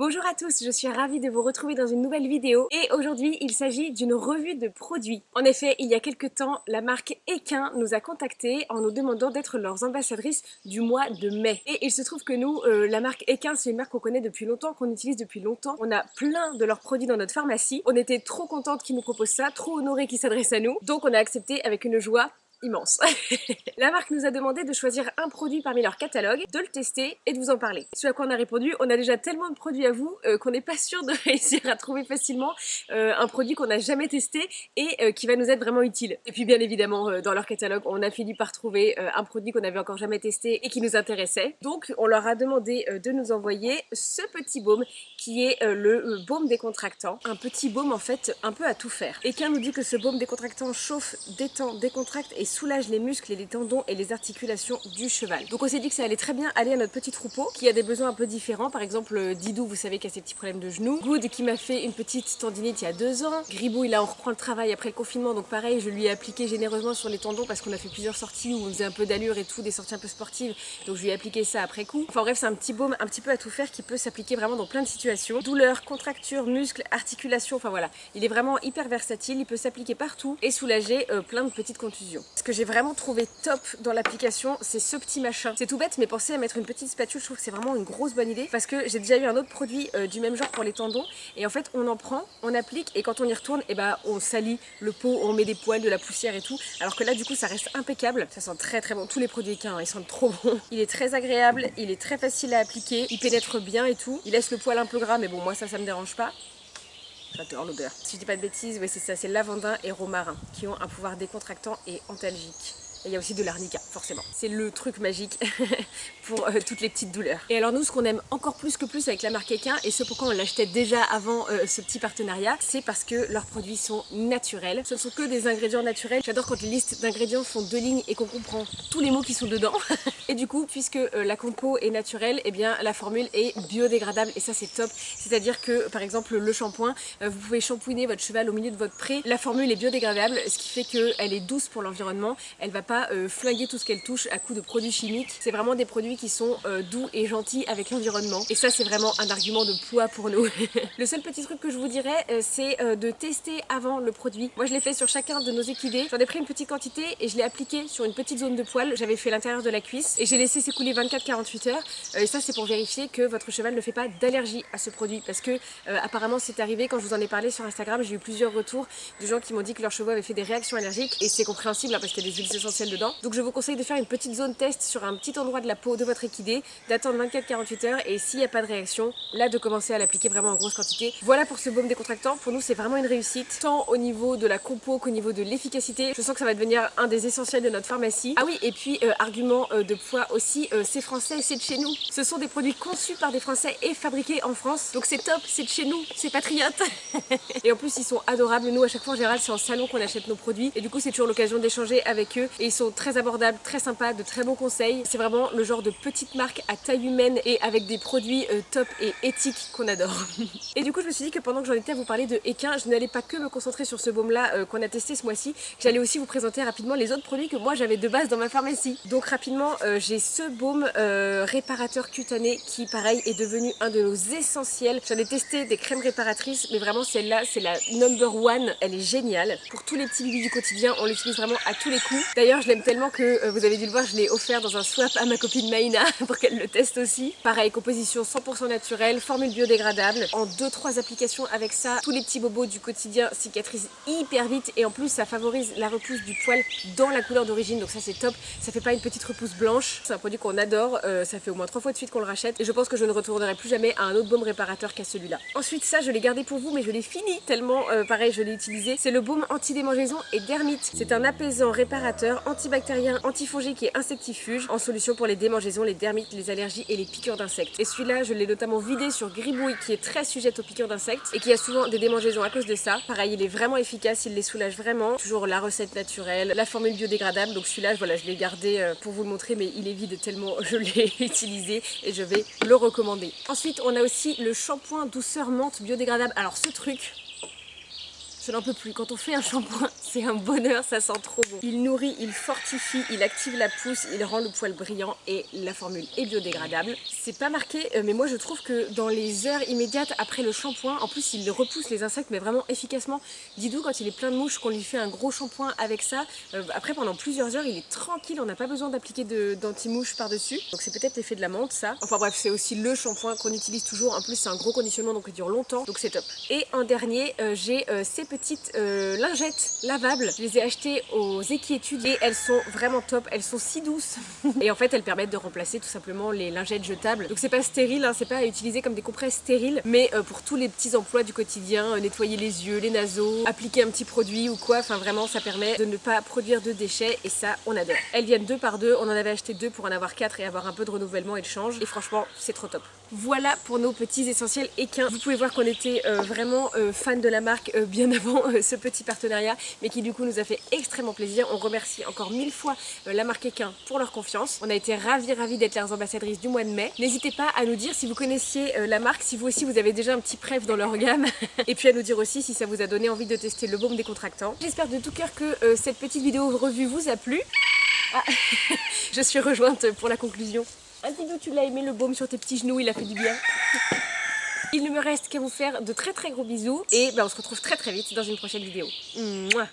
Bonjour à tous, je suis ravie de vous retrouver dans une nouvelle vidéo et aujourd'hui il s'agit d'une revue de produits. En effet, il y a quelques temps, la marque Equin nous a contactés en nous demandant d'être leurs ambassadrices du mois de mai. Et il se trouve que nous, la marque Equin, c'est une marque qu'on connaît depuis longtemps, qu'on utilise depuis longtemps. On a plein de leurs produits dans notre pharmacie. On était trop contente qu'ils nous proposent ça, trop honorés qu'ils s'adressent à nous. Donc on a accepté avec une joie immense. La marque nous a demandé de choisir un produit parmi leur catalogue, de le tester et de vous en parler. Ce à quoi on a répondu, on a déjà tellement de produits à vous qu'on n'est pas sûr de réussir à trouver facilement un produit qu'on n'a jamais testé et qui va nous être vraiment utile. Et puis bien évidemment, dans leur catalogue, on a fini par trouver un produit qu'on n'avait encore jamais testé et qui nous intéressait. Donc on leur a demandé de nous envoyer ce petit baume qui est le baume décontractant. Un petit baume en fait un peu à tout faire. Equin nous dit que ce baume décontractant chauffe, détend, décontracte et soulage les muscles et les tendons et les articulations du cheval. Donc on s'est dit que ça allait très bien aller à notre petit troupeau qui a des besoins un peu différents. Par exemple Didou, vous savez, qui a ses petits problèmes de genoux. Good qui m'a fait une petite tendinite il y a 2 ans. Gribou, il a on reprend le travail après le confinement, donc pareil, je lui ai appliqué généreusement sur les tendons parce qu'on a fait plusieurs sorties où on faisait un peu d'allure et tout, des sorties un peu sportives, donc je lui ai appliqué ça après coup. Enfin bref, c'est un petit baume un petit peu à tout faire qui peut s'appliquer vraiment dans plein de situations. Douleur, contracture, muscles, articulations, enfin voilà, il est vraiment hyper versatile, il peut s'appliquer partout et soulager plein de petites contusions. Ce que j'ai vraiment trouvé top dans l'application, c'est ce petit machin. C'est tout bête, mais pensez à mettre une petite spatule, je trouve que c'est vraiment une grosse bonne idée parce que j'ai déjà eu un autre produit du même genre pour les tendons et en fait on en prend, on applique et quand on y retourne, et bah on salit le pot, on met des poils, de la poussière et tout, alors que là du coup ça reste impeccable, ça sent très très bon. Tous les produits Equin, ils sentent trop bon. Il est très agréable, il est très facile à appliquer, il pénètre bien et tout, il laisse le poil un peu gras mais bon moi ça me dérange pas. J'adore l'odeur. Si je dis pas de bêtises, ouais, c'est ça, c'est lavandin et romarin qui ont un pouvoir décontractant et antalgique. Et il y a aussi de l'arnica, forcément. C'est le truc magique pour toutes les petites douleurs. Et alors nous, ce qu'on aime encore plus avec la marque Equin, et ce pourquoi on l'achetait déjà avant ce petit partenariat, c'est parce que leurs produits sont naturels. Ce ne sont que des ingrédients naturels. J'adore quand les listes d'ingrédients font 2 lignes et qu'on comprend tous les mots qui sont dedans. Et du coup, puisque la compo est naturelle, eh bien la formule est biodégradable et ça c'est top. C'est-à-dire que par exemple le shampoing, vous pouvez shampouiner votre cheval au milieu de votre pré. La formule est biodégradable, ce qui fait qu'elle est douce pour l'environnement. Elle va pas flinguer tout ce qu'elle touche à coups de produits chimiques. C'est vraiment des produits qui sont doux et gentils avec l'environnement. Et ça c'est vraiment un argument de poids pour nous. Le seul petit truc que je vous dirais, c'est de tester avant le produit. Moi je l'ai fait sur chacun de nos équidés. J'en ai pris une petite quantité et je l'ai appliqué sur une petite zone de poil. J'avais fait l'intérieur de la cuisse et j'ai laissé s'écouler 24-48 heures. Et ça c'est pour vérifier que votre cheval ne fait pas d'allergie à ce produit. Parce que apparemment c'est arrivé quand je vous en ai parlé sur Instagram. J'ai eu plusieurs retours de gens qui m'ont dit que leurs chevaux avaient fait des réactions allergiques. Et c'est compréhensible parce qu'il y a des huiles essentielles dedans. Donc je vous conseille de faire une petite zone test sur un petit endroit de la peau de votre équidé, d'attendre 24-48 heures et s'il n'y a pas de réaction, là de commencer à l'appliquer vraiment en grosse quantité. Voilà pour ce baume décontractant. Pour nous c'est vraiment une réussite, tant au niveau de la compo qu'au niveau de l'efficacité. Je sens que ça va devenir un des essentiels de notre pharmacie. Ah oui, et puis argument de poids aussi, c'est français, c'est de chez nous. Ce sont des produits conçus par des Français et fabriqués en France. Donc c'est top, c'est de chez nous, c'est patriote. Et en plus ils sont adorables. Nous à chaque fois en général c'est en salon qu'on achète nos produits et du coup c'est toujours l'occasion d'échanger avec eux et ils sont très abordables, très sympas, de très bons conseils. C'est vraiment le genre de petite marque à taille humaine et avec des produits top et éthiques qu'on adore. Et du coup je me suis dit que pendant que j'en étais à vous parler de Equin, je n'allais pas que me concentrer sur ce baume là qu'on a testé ce mois-ci, j'allais aussi vous présenter rapidement les autres produits que moi j'avais de base dans ma pharmacie. Donc rapidement j'ai ce baume réparateur cutané qui pareil est devenu un de nos essentiels. J'en ai testé des crèmes réparatrices mais vraiment celle-là c'est la number one, elle est géniale. Pour tous les petits bibis du quotidien, on l'utilise vraiment à tous les coups. D'ailleurs je l'aime tellement que vous avez dû le voir, je l'ai offert dans un swap à ma copine Maïna pour qu'elle le teste aussi. Pareil, composition 100% naturelle, formule biodégradable. En 2-3 applications avec ça, tous les petits bobos du quotidien cicatrisent hyper vite et en plus ça favorise la repousse du poil dans la couleur d'origine, donc ça c'est top. Ça fait pas une petite repousse blanche, c'est un produit qu'on adore, ça fait au moins 3 fois de suite qu'on le rachète et je pense que je ne retournerai plus jamais à un autre baume réparateur qu'à celui-là. Ensuite ça je l'ai gardé pour vous mais je l'ai fini tellement pareil je l'ai utilisé. C'est le baume anti-démangeaison et dermite. C'est un apaisant réparateur antibactérien, antifongique et insectifuge en solution pour les démangeaisons, les dermites, les allergies et les piqûres d'insectes. Et celui-là je l'ai notamment vidé sur Gribouille qui est très sujette aux piqûres d'insectes et qui a souvent des démangeaisons à cause de ça. Pareil il est vraiment efficace, il les soulage vraiment. Toujours la recette naturelle, la formule biodégradable, donc celui-là voilà je l'ai gardé pour vous le montrer mais il est vide tellement je l'ai utilisé et je vais le recommander. Ensuite on a aussi le shampoing douceur menthe biodégradable. Alors ce truc Je n'en peux plus. Quand on fait un shampoing, c'est un bonheur, ça sent trop bon. Il nourrit, il fortifie, il active la pousse, il rend le poil brillant et la formule est biodégradable. C'est pas marqué, mais moi je trouve que dans les heures immédiates après le shampoing, en plus il repousse les insectes mais vraiment efficacement. Didou, quand il est plein de mouches, qu'on lui fait un gros shampoing avec ça, après pendant plusieurs heures il est tranquille, on n'a pas besoin d'appliquer d'anti-mouche par-dessus. Donc c'est peut-être l'effet de la menthe ça. Enfin bref, c'est aussi le shampoing qu'on utilise toujours. En plus c'est un gros conditionnement donc il dure longtemps, donc c'est top. Et en dernier, j'ai ces petites lingettes lavables. Je les ai achetées aux Équiétudes et elles sont vraiment top. Elles sont si douces et en fait elles permettent de remplacer tout simplement les lingettes jetables. Donc c'est pas stérile, hein, c'est pas à utiliser comme des compresses stériles, mais pour tous les petits emplois du quotidien, nettoyer les yeux, les naseaux, appliquer un petit produit ou quoi. Enfin vraiment ça permet de ne pas produire de déchets et ça on adore. Elles viennent 2 par 2. On en avait acheté 2 pour en avoir 4 et avoir un peu de renouvellement et de change. Et franchement c'est trop top. Voilà pour nos petits essentiels équins. Vous pouvez voir qu'on était vraiment fan de la marque bien avant ce petit partenariat, mais qui du coup nous a fait extrêmement plaisir. On remercie encore 1000 fois la marque Équin pour leur confiance. On a été ravis d'être leurs ambassadrices du mois de mai. N'hésitez pas à nous dire si vous connaissiez la marque, si vous aussi vous avez déjà un petit préf dans leur gamme, et puis à nous dire aussi si ça vous a donné envie de tester le baume décontractant. J'espère de tout cœur que cette petite vidéo revue vous a plu. Ah, je suis rejointe pour la conclusion. Ah Didou, tu l'as aimé le baume sur tes petits genoux, il a fait du bien. Il ne me reste qu'à vous faire de très gros bisous et on se retrouve très vite dans une prochaine vidéo. Mouah.